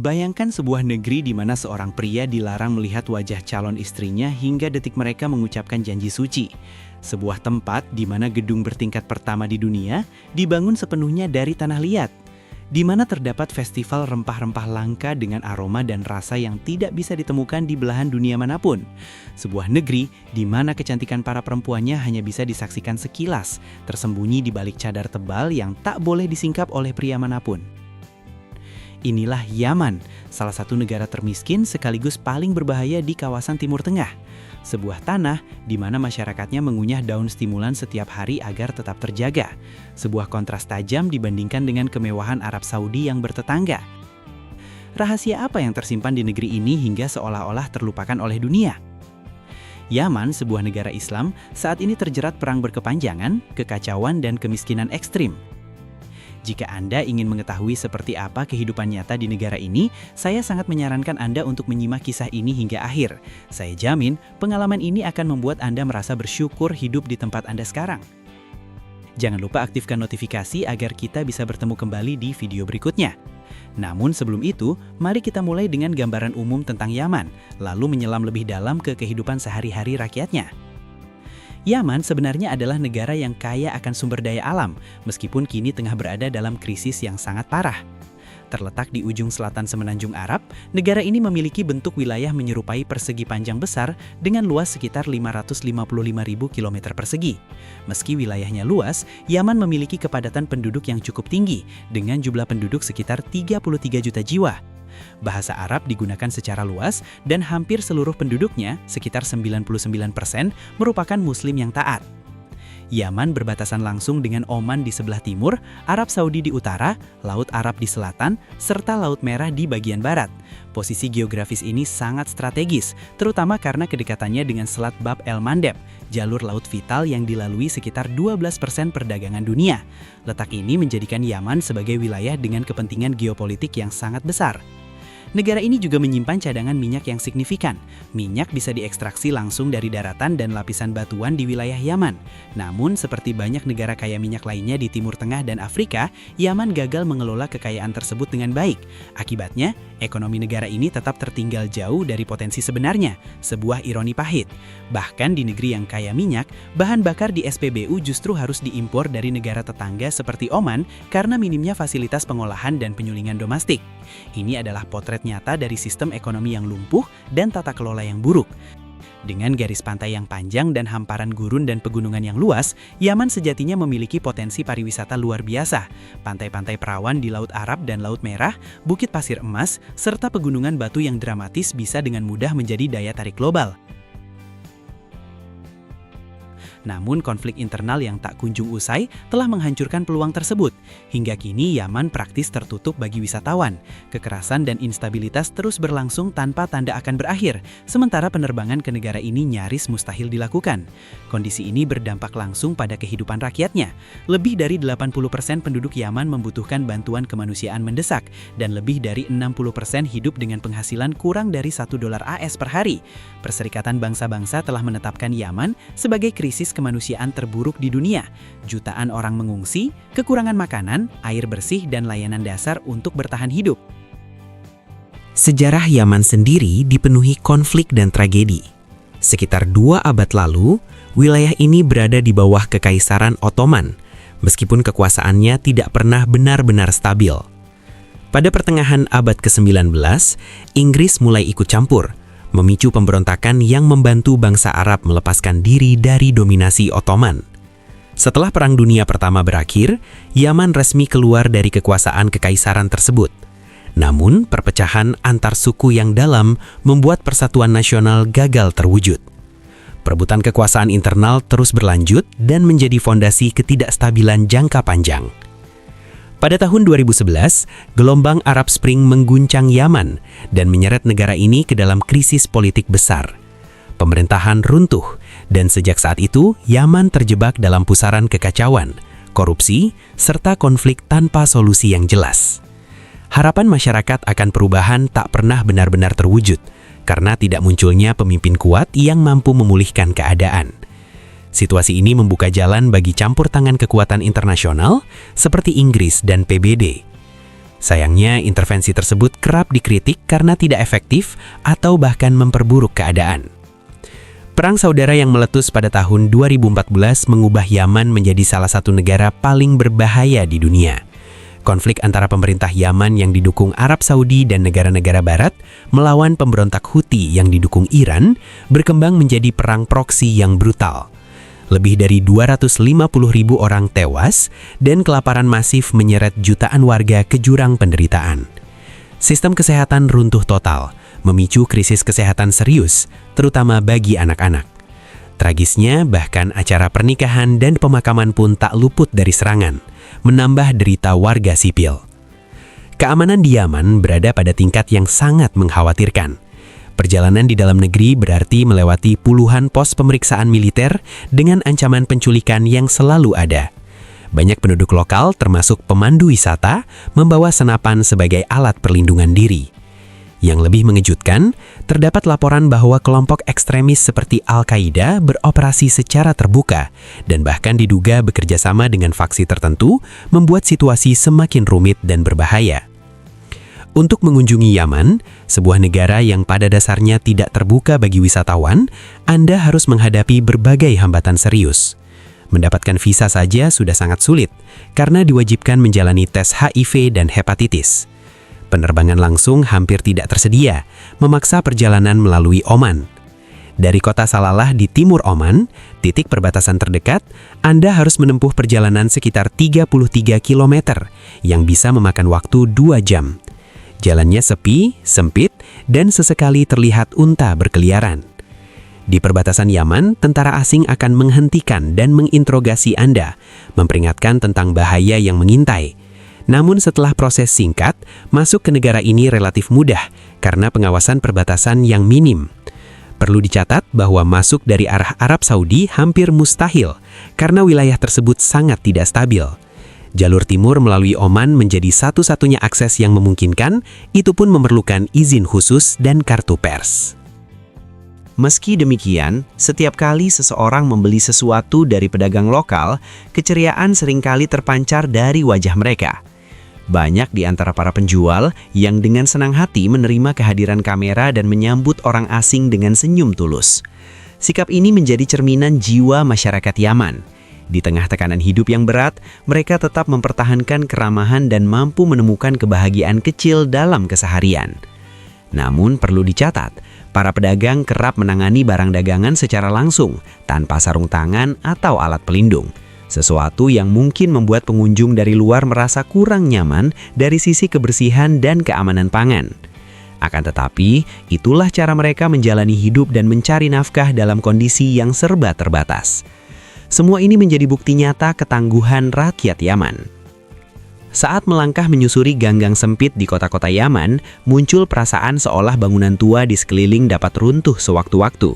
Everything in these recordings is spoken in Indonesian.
Bayangkan sebuah negeri di mana seorang pria dilarang melihat wajah calon istrinya hingga detik mereka mengucapkan janji suci. Sebuah tempat di mana gedung bertingkat pertama di dunia dibangun sepenuhnya dari tanah liat. Di mana terdapat festival rempah-rempah langka dengan aroma dan rasa yang tidak bisa ditemukan di belahan dunia manapun. Sebuah negeri di mana kecantikan para perempuannya hanya bisa disaksikan sekilas, tersembunyi di balik cadar tebal yang tak boleh disingkap oleh pria manapun. Inilah Yaman, salah satu negara termiskin sekaligus paling berbahaya di kawasan Timur Tengah. Sebuah tanah di mana masyarakatnya mengunyah daun stimulan setiap hari agar tetap terjaga. Sebuah kontras tajam dibandingkan dengan kemewahan Arab Saudi yang bertetangga. Rahasia apa yang tersimpan di negeri ini hingga seolah-olah terlupakan oleh dunia? Yaman, sebuah negara Islam, saat ini terjerat perang berkepanjangan, kekacauan, dan kemiskinan ekstrim. Jika Anda ingin mengetahui seperti apa kehidupan nyata di negara ini, saya sangat menyarankan Anda untuk menyimak kisah ini hingga akhir. Saya jamin, pengalaman ini akan membuat Anda merasa bersyukur hidup di tempat Anda sekarang. Jangan lupa aktifkan notifikasi agar kita bisa bertemu kembali di video berikutnya. Namun sebelum itu, mari kita mulai dengan gambaran umum tentang Yaman, lalu menyelam lebih dalam ke kehidupan sehari-hari rakyatnya. Yaman sebenarnya adalah negara yang kaya akan sumber daya alam, meskipun kini tengah berada dalam krisis yang sangat parah. Terletak di ujung selatan Semenanjung Arab, negara ini memiliki bentuk wilayah menyerupai persegi panjang besar dengan luas sekitar 555.000 km persegi. Meski wilayahnya luas, Yaman memiliki kepadatan penduduk yang cukup tinggi, dengan jumlah penduduk sekitar 33 juta jiwa. Bahasa Arab digunakan secara luas dan hampir seluruh penduduknya, sekitar 99%, merupakan Muslim yang taat. Yaman berbatasan langsung dengan Oman di sebelah timur, Arab Saudi di utara, Laut Arab di selatan, serta Laut Merah di bagian barat. Posisi geografis ini sangat strategis, terutama karena kedekatannya dengan Selat Bab el-Mandeb, jalur laut vital yang dilalui sekitar 12% perdagangan dunia. Letak ini menjadikan Yaman sebagai wilayah dengan kepentingan geopolitik yang sangat besar. Negara ini juga menyimpan cadangan minyak yang signifikan. Minyak bisa diekstraksi langsung dari daratan dan lapisan batuan di wilayah Yaman. Namun, seperti banyak negara kaya minyak lainnya di Timur Tengah dan Afrika, Yaman gagal mengelola kekayaan tersebut dengan baik. Akibatnya, ekonomi negara ini tetap tertinggal jauh dari potensi sebenarnya, sebuah ironi pahit. Bahkan di negeri yang kaya minyak, bahan bakar di SPBU justru harus diimpor dari negara tetangga seperti Oman karena minimnya fasilitas pengolahan dan penyulingan domestik. Ini adalah potret nyata dari sistem ekonomi yang lumpuh dan tata kelola yang buruk. Dengan garis pantai yang panjang dan hamparan gurun dan pegunungan yang luas, Yaman sejatinya memiliki potensi pariwisata luar biasa. Pantai-pantai perawan di Laut Arab dan Laut Merah, bukit pasir emas, serta pegunungan batu yang dramatis bisa dengan mudah menjadi daya tarik global. Namun konflik internal yang tak kunjung usai telah menghancurkan peluang tersebut. Hingga kini Yaman praktis tertutup bagi wisatawan. Kekerasan dan instabilitas terus berlangsung tanpa tanda akan berakhir, sementara penerbangan ke negara ini nyaris mustahil dilakukan. Kondisi ini berdampak langsung pada kehidupan rakyatnya. Lebih dari 80% penduduk Yaman membutuhkan bantuan kemanusiaan mendesak, dan lebih dari 60% hidup dengan penghasilan kurang dari $1 AS per hari. Perserikatan Bangsa-Bangsa telah menetapkan Yaman sebagai krisis kemanusiaan terburuk di dunia. Jutaan orang mengungsi, kekurangan makanan, air bersih, dan layanan dasar untuk bertahan hidup. Sejarah Yaman sendiri dipenuhi konflik dan tragedi. Sekitar 2 abad lalu, wilayah ini berada di bawah Kekaisaran Ottoman, meskipun kekuasaannya tidak pernah benar-benar stabil. Pada pertengahan abad ke-19, Inggris mulai ikut campur, memicu pemberontakan yang membantu bangsa Arab melepaskan diri dari dominasi Ottoman. Setelah Perang Dunia Pertama berakhir, Yaman resmi keluar dari kekuasaan kekaisaran tersebut. Namun, perpecahan antar suku yang dalam membuat persatuan nasional gagal terwujud. Perebutan kekuasaan internal terus berlanjut dan menjadi fondasi ketidakstabilan jangka panjang. Pada tahun 2011, gelombang Arab Spring mengguncang Yaman dan menyeret negara ini ke dalam krisis politik besar. Pemerintahan runtuh, dan sejak saat itu Yaman terjebak dalam pusaran kekacauan, korupsi, serta konflik tanpa solusi yang jelas. Harapan masyarakat akan perubahan tak pernah benar-benar terwujud, karena tidak munculnya pemimpin kuat yang mampu memulihkan keadaan. Situasi ini membuka jalan bagi campur tangan kekuatan internasional seperti Inggris dan PBB. Sayangnya, intervensi tersebut kerap dikritik karena tidak efektif atau bahkan memperburuk keadaan. Perang saudara yang meletus pada tahun 2014 mengubah Yaman menjadi salah satu negara paling berbahaya di dunia. Konflik antara pemerintah Yaman yang didukung Arab Saudi dan negara-negara Barat melawan pemberontak Houthi yang didukung Iran berkembang menjadi perang proksi yang brutal. Lebih dari 250.000 orang tewas dan kelaparan masif menyeret jutaan warga ke jurang penderitaan. Sistem kesehatan runtuh total, memicu krisis kesehatan serius, terutama bagi anak-anak. Tragisnya, bahkan acara pernikahan dan pemakaman pun tak luput dari serangan, menambah derita warga sipil. Keamanan di Yaman berada pada tingkat yang sangat mengkhawatirkan. Perjalanan di dalam negeri berarti melewati puluhan pos pemeriksaan militer dengan ancaman penculikan yang selalu ada. Banyak penduduk lokal, termasuk pemandu wisata, membawa senapan sebagai alat perlindungan diri. Yang lebih mengejutkan, terdapat laporan bahwa kelompok ekstremis seperti Al-Qaeda beroperasi secara terbuka dan bahkan diduga bekerja sama dengan faksi tertentu, membuat situasi semakin rumit dan berbahaya. Untuk mengunjungi Yaman, sebuah negara yang pada dasarnya tidak terbuka bagi wisatawan, Anda harus menghadapi berbagai hambatan serius. Mendapatkan visa saja sudah sangat sulit, karena diwajibkan menjalani tes HIV dan hepatitis. Penerbangan langsung hampir tidak tersedia, memaksa perjalanan melalui Oman. Dari kota Salalah di timur Oman, titik perbatasan terdekat, Anda harus menempuh perjalanan sekitar 33 km, yang bisa memakan waktu 2 jam. Jalannya sepi, sempit, dan sesekali terlihat unta berkeliaran. Di perbatasan Yaman, tentara asing akan menghentikan dan menginterogasi Anda, memperingatkan tentang bahaya yang mengintai. Namun setelah proses singkat, masuk ke negara ini relatif mudah karena pengawasan perbatasan yang minim. Perlu dicatat bahwa masuk dari arah Arab Saudi hampir mustahil karena wilayah tersebut sangat tidak stabil. Jalur timur melalui Oman menjadi satu-satunya akses yang memungkinkan, itu pun memerlukan izin khusus dan kartu pers. Meski demikian, setiap kali seseorang membeli sesuatu dari pedagang lokal, keceriaan seringkali terpancar dari wajah mereka. Banyak di antara para penjual yang dengan senang hati menerima kehadiran kamera dan menyambut orang asing dengan senyum tulus. Sikap ini menjadi cerminan jiwa masyarakat Yaman. Di tengah tekanan hidup yang berat, mereka tetap mempertahankan keramahan dan mampu menemukan kebahagiaan kecil dalam keseharian. Namun perlu dicatat, para pedagang kerap menangani barang dagangan secara langsung, tanpa sarung tangan atau alat pelindung. Sesuatu yang mungkin membuat pengunjung dari luar merasa kurang nyaman dari sisi kebersihan dan keamanan pangan. Akan tetapi, itulah cara mereka menjalani hidup dan mencari nafkah dalam kondisi yang serba terbatas. Semua ini menjadi bukti nyata ketangguhan rakyat Yaman. Saat melangkah menyusuri gang-gang sempit di kota-kota Yaman, muncul perasaan seolah bangunan tua di sekeliling dapat runtuh sewaktu-waktu.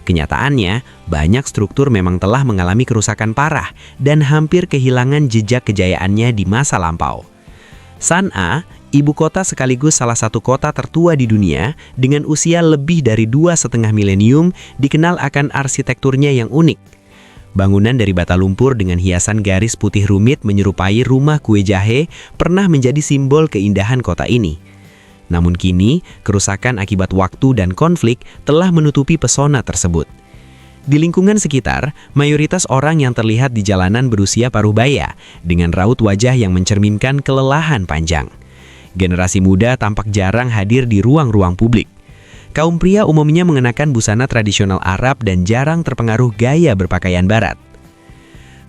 Kenyataannya, banyak struktur memang telah mengalami kerusakan parah dan hampir kehilangan jejak kejayaannya di masa lampau. San'a, ibu kota sekaligus salah satu kota tertua di dunia, dengan usia lebih dari 2,5 milenium, dikenal akan arsitekturnya yang unik. Bangunan dari bata lumpur dengan hiasan garis putih rumit menyerupai rumah kue jahe pernah menjadi simbol keindahan kota ini. Namun kini, kerusakan akibat waktu dan konflik telah menutupi pesona tersebut. Di lingkungan sekitar, mayoritas orang yang terlihat di jalanan berusia paruh baya, dengan raut wajah yang mencerminkan kelelahan panjang. Generasi muda tampak jarang hadir di ruang-ruang publik. Kaum pria umumnya mengenakan busana tradisional Arab dan jarang terpengaruh gaya berpakaian Barat.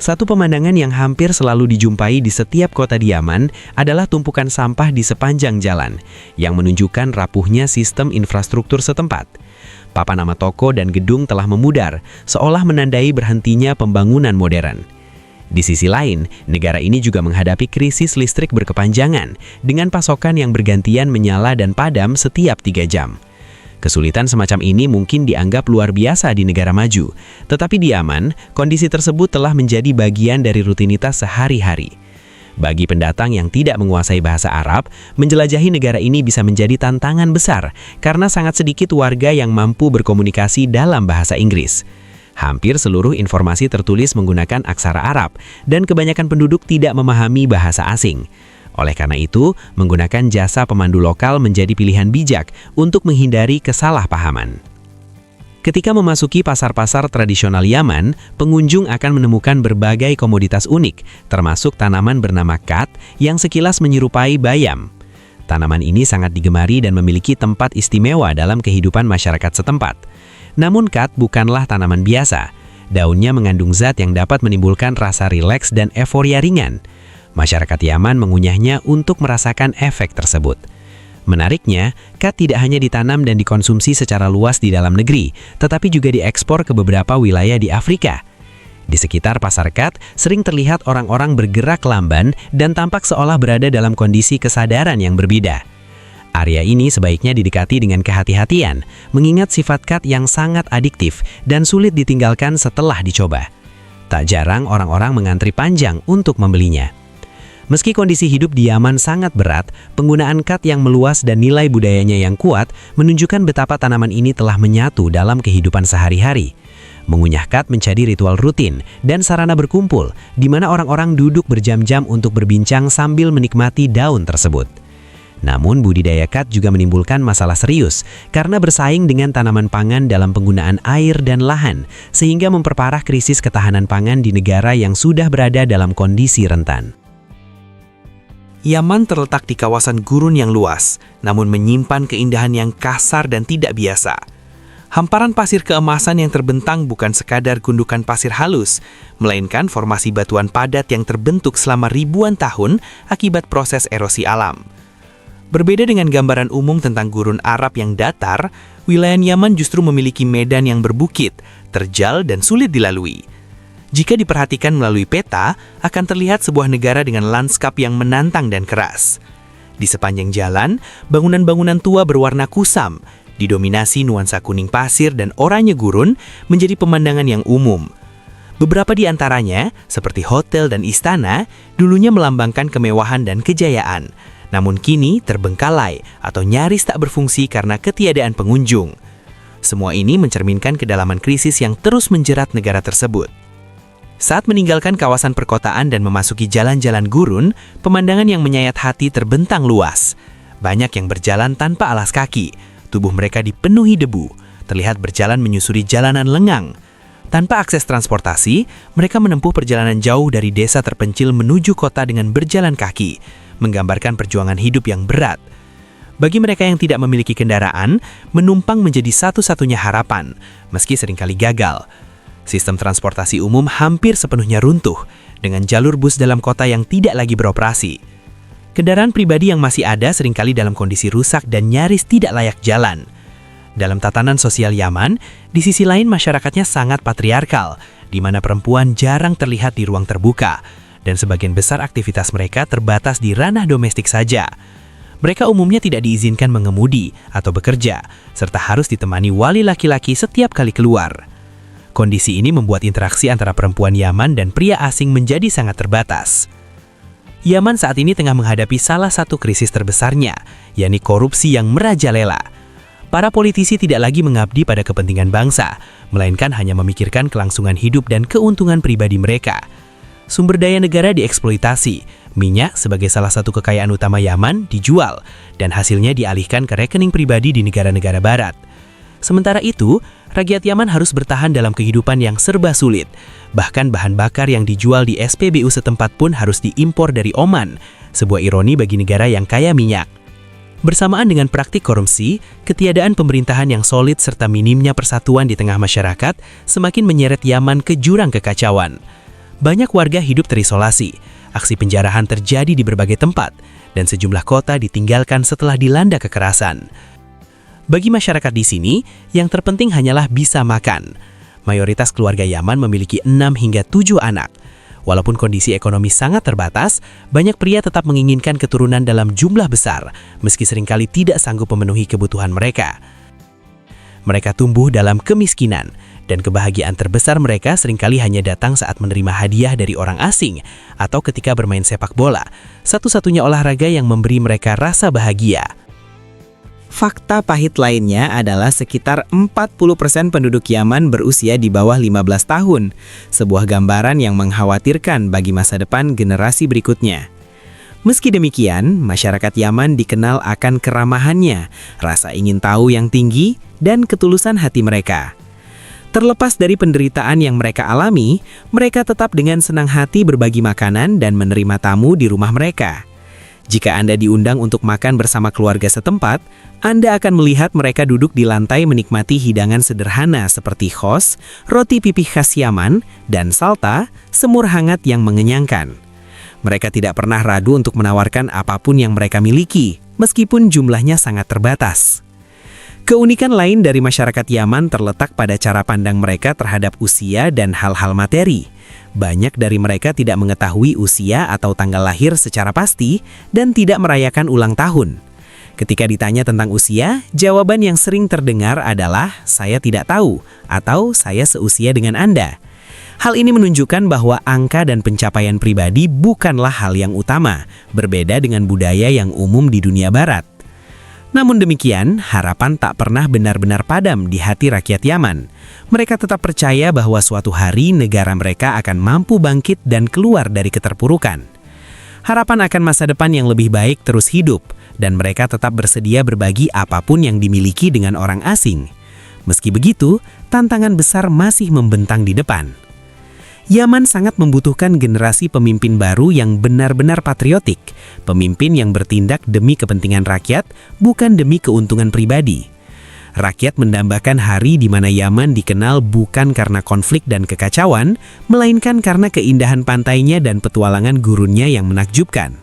Satu pemandangan yang hampir selalu dijumpai di setiap kota di Yaman adalah tumpukan sampah di sepanjang jalan, yang menunjukkan rapuhnya sistem infrastruktur setempat. Papan nama toko dan gedung telah memudar, seolah menandai berhentinya pembangunan modern. Di sisi lain, negara ini juga menghadapi krisis listrik berkepanjangan, dengan pasokan yang bergantian menyala dan padam setiap 3 jam. Kesulitan semacam ini mungkin dianggap luar biasa di negara maju, tetapi di Yaman, kondisi tersebut telah menjadi bagian dari rutinitas sehari-hari. Bagi pendatang yang tidak menguasai bahasa Arab, menjelajahi negara ini bisa menjadi tantangan besar karena sangat sedikit warga yang mampu berkomunikasi dalam bahasa Inggris. Hampir seluruh informasi tertulis menggunakan aksara Arab, dan kebanyakan penduduk tidak memahami bahasa asing. Oleh karena itu, menggunakan jasa pemandu lokal menjadi pilihan bijak untuk menghindari kesalahpahaman. Ketika memasuki pasar-pasar tradisional Yaman, pengunjung akan menemukan berbagai komoditas unik, termasuk tanaman bernama khat yang sekilas menyerupai bayam. Tanaman ini sangat digemari dan memiliki tempat istimewa dalam kehidupan masyarakat setempat. Namun khat bukanlah tanaman biasa. Daunnya mengandung zat yang dapat menimbulkan rasa rileks dan euforia ringan. Masyarakat Yaman mengunyahnya untuk merasakan efek tersebut. Menariknya, khat tidak hanya ditanam dan dikonsumsi secara luas di dalam negeri, tetapi juga diekspor ke beberapa wilayah di Afrika. Di sekitar pasar khat, sering terlihat orang-orang bergerak lamban dan tampak seolah berada dalam kondisi kesadaran yang berbeda. Area ini sebaiknya didekati dengan kehati-hatian, mengingat sifat khat yang sangat adiktif dan sulit ditinggalkan setelah dicoba. Tak jarang orang-orang mengantri panjang untuk membelinya. Meski kondisi hidup di Yaman sangat berat, penggunaan khat yang meluas dan nilai budayanya yang kuat menunjukkan betapa tanaman ini telah menyatu dalam kehidupan sehari-hari. Mengunyah khat menjadi ritual rutin dan sarana berkumpul, di mana orang-orang duduk berjam-jam untuk berbincang sambil menikmati daun tersebut. Namun budidaya khat juga menimbulkan masalah serius karena bersaing dengan tanaman pangan dalam penggunaan air dan lahan, sehingga memperparah krisis ketahanan pangan di negara yang sudah berada dalam kondisi rentan. Yaman terletak di kawasan gurun yang luas, namun menyimpan keindahan yang kasar dan tidak biasa. Hamparan pasir keemasan yang terbentang bukan sekadar gundukan pasir halus, melainkan formasi batuan padat yang terbentuk selama ribuan tahun akibat proses erosi alam. Berbeda dengan gambaran umum tentang gurun Arab yang datar, wilayah Yaman justru memiliki medan yang berbukit, terjal dan sulit dilalui. Jika diperhatikan melalui peta, akan terlihat sebuah negara dengan lanskap yang menantang dan keras. Di sepanjang jalan, bangunan-bangunan tua berwarna kusam, didominasi nuansa kuning pasir dan oranye gurun, menjadi pemandangan yang umum. Beberapa di antaranya, seperti hotel dan istana, dulunya melambangkan kemewahan dan kejayaan, namun kini terbengkalai atau nyaris tak berfungsi karena ketiadaan pengunjung. Semua ini mencerminkan kedalaman krisis yang terus menjerat negara tersebut. Saat meninggalkan kawasan perkotaan dan memasuki jalan-jalan gurun, pemandangan yang menyayat hati terbentang luas. Banyak yang berjalan tanpa alas kaki, tubuh mereka dipenuhi debu, terlihat berjalan menyusuri jalanan lengang. Tanpa akses transportasi, mereka menempuh perjalanan jauh dari desa terpencil menuju kota dengan berjalan kaki, menggambarkan perjuangan hidup yang berat. Bagi mereka yang tidak memiliki kendaraan, menumpang menjadi satu-satunya harapan, meski seringkali gagal. Sistem transportasi umum hampir sepenuhnya runtuh, dengan jalur bus dalam kota yang tidak lagi beroperasi. Kendaraan pribadi yang masih ada seringkali dalam kondisi rusak dan nyaris tidak layak jalan. Dalam tatanan sosial Yaman, di sisi lain masyarakatnya sangat patriarkal, di mana perempuan jarang terlihat di ruang terbuka, dan sebagian besar aktivitas mereka terbatas di ranah domestik saja. Mereka umumnya tidak diizinkan mengemudi atau bekerja, serta harus ditemani wali laki-laki setiap kali keluar. Kondisi ini membuat interaksi antara perempuan Yaman dan pria asing menjadi sangat terbatas. Yaman saat ini tengah menghadapi salah satu krisis terbesarnya, yakni korupsi yang merajalela. Para politisi tidak lagi mengabdi pada kepentingan bangsa, melainkan hanya memikirkan kelangsungan hidup dan keuntungan pribadi mereka. Sumber daya negara dieksploitasi, minyak sebagai salah satu kekayaan utama Yaman dijual, dan hasilnya dialihkan ke rekening pribadi di negara-negara barat. Sementara itu, rakyat Yaman harus bertahan dalam kehidupan yang serba sulit. Bahkan bahan bakar yang dijual di SPBU setempat pun harus diimpor dari Oman, sebuah ironi bagi negara yang kaya minyak. Bersamaan dengan praktik korupsi, ketiadaan pemerintahan yang solid serta minimnya persatuan di tengah masyarakat semakin menyeret Yaman ke jurang kekacauan. Banyak warga hidup terisolasi, aksi penjarahan terjadi di berbagai tempat, dan sejumlah kota ditinggalkan setelah dilanda kekerasan. Bagi masyarakat di sini, yang terpenting hanyalah bisa makan. Mayoritas keluarga Yaman memiliki 6 hingga 7 anak. Walaupun kondisi ekonomi sangat terbatas, banyak pria tetap menginginkan keturunan dalam jumlah besar, meski seringkali tidak sanggup memenuhi kebutuhan mereka. Mereka tumbuh dalam kemiskinan, dan kebahagiaan terbesar mereka seringkali hanya datang saat menerima hadiah dari orang asing atau ketika bermain sepak bola, satu-satunya olahraga yang memberi mereka rasa bahagia. Fakta pahit lainnya adalah sekitar 40% penduduk Yaman berusia di bawah 15 tahun, sebuah gambaran yang mengkhawatirkan bagi masa depan generasi berikutnya. Meski demikian, masyarakat Yaman dikenal akan keramahannya, rasa ingin tahu yang tinggi, dan ketulusan hati mereka. Terlepas dari penderitaan yang mereka alami, mereka tetap dengan senang hati berbagi makanan dan menerima tamu di rumah mereka. Jika Anda diundang untuk makan bersama keluarga setempat, Anda akan melihat mereka duduk di lantai menikmati hidangan sederhana seperti khos, roti pipih khas Yaman, dan salta, semur hangat yang mengenyangkan. Mereka tidak pernah ragu untuk menawarkan apapun yang mereka miliki, meskipun jumlahnya sangat terbatas. Keunikan lain dari masyarakat Yaman terletak pada cara pandang mereka terhadap usia dan hal-hal materi. Banyak dari mereka tidak mengetahui usia atau tanggal lahir secara pasti dan tidak merayakan ulang tahun. Ketika ditanya tentang usia, jawaban yang sering terdengar adalah "saya tidak tahu" atau "saya seusia dengan Anda". Hal ini menunjukkan bahwa angka dan pencapaian pribadi bukanlah hal yang utama, berbeda dengan budaya yang umum di dunia barat. Namun demikian, harapan tak pernah benar-benar padam di hati rakyat Yaman. Mereka tetap percaya bahwa suatu hari negara mereka akan mampu bangkit dan keluar dari keterpurukan. Harapan akan masa depan yang lebih baik terus hidup, dan mereka tetap bersedia berbagi apapun yang dimiliki dengan orang asing. Meski begitu, tantangan besar masih membentang di depan. Yaman sangat membutuhkan generasi pemimpin baru yang benar-benar patriotik, pemimpin yang bertindak demi kepentingan rakyat, bukan demi keuntungan pribadi. Rakyat mendambakan hari di mana Yaman dikenal bukan karena konflik dan kekacauan, melainkan karena keindahan pantainya dan petualangan gurunnya yang menakjubkan.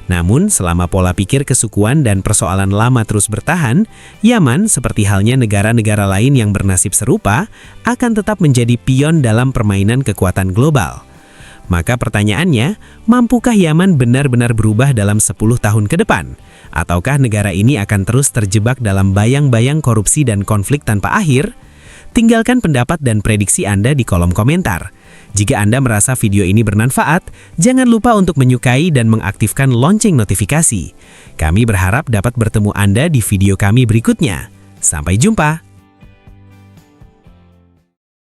Namun, selama pola pikir kesukuan dan persoalan lama terus bertahan, Yaman, seperti halnya negara-negara lain yang bernasib serupa, akan tetap menjadi pion dalam permainan kekuatan global. Maka pertanyaannya, mampukah Yaman benar-benar berubah dalam 10 tahun ke depan? Ataukah negara ini akan terus terjebak dalam bayang-bayang korupsi dan konflik tanpa akhir? Tinggalkan pendapat dan prediksi Anda di kolom komentar. Jika Anda merasa video ini bermanfaat, jangan lupa untuk menyukai dan mengaktifkan lonceng notifikasi. Kami berharap dapat bertemu Anda di video kami berikutnya. Sampai jumpa!